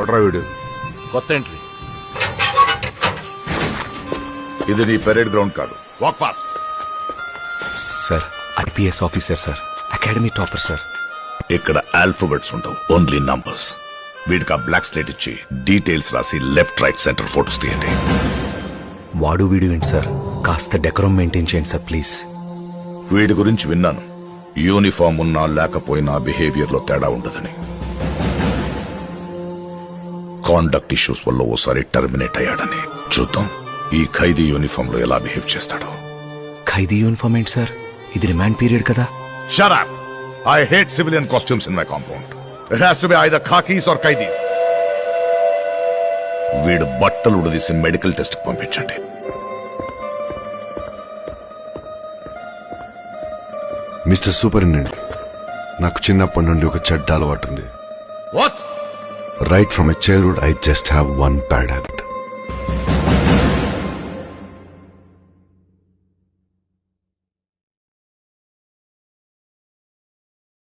ఎవడ్రా వీడు? కొత్త ఎంట్రీ. ఇది నీ పెరేడ్ గ్రౌండ్ కాదు. Walk fast. Sir IPS officer sir, academy topper sir. ఇక్కడ ఆల్ఫాబెట్స్ ఉండవు, ఓన్లీ నంబర్స్. వీడికి ఆ బ్లాక్ స్లేట్ ఇచ్చి డీటెయిల్స్ రాసి లెఫ్ట్ రైట్ సెంటర్ ఫోటోస్ తీయండి. వాడు వీడు ఏంటి సార్, కాస్త డెకరం మెయింటైన్ చేయండి సార్ ప్లీజ్. వీడి గురించి విన్నాను, యూనిఫామ్ ఉన్నా లేకపోయినా బిహేవియర్ లో తేడా ఉండదని. కాండక్ట్ ఇష్యూస్ వల్ల ఓసారి టర్మినేట్ అయ్యాడని. చూద్దాం ఈ ఖైదీ యూనిఫామ్ లో ఎలా బిహేవ్ చేస్తాడో. ఖైదీ యూనిఫామ్ ఏంటి సార్, ఇది రిమాండ్ పీరియడ్ కదా. Shut up! I hate civilian costumes in my compound. It has to be either khakis or qaidis. వీడు బట్టలు ఉడదీసి మెడికల్ టెస్ట్ పంపించండి. మిస్టర్ సూపరింటెండెంట్, నాకు చిన్నప్పటి నుండి ఒక చెడ్డ అలవాటు ఉంది. What? Right from my childhood, I just have one bad habit.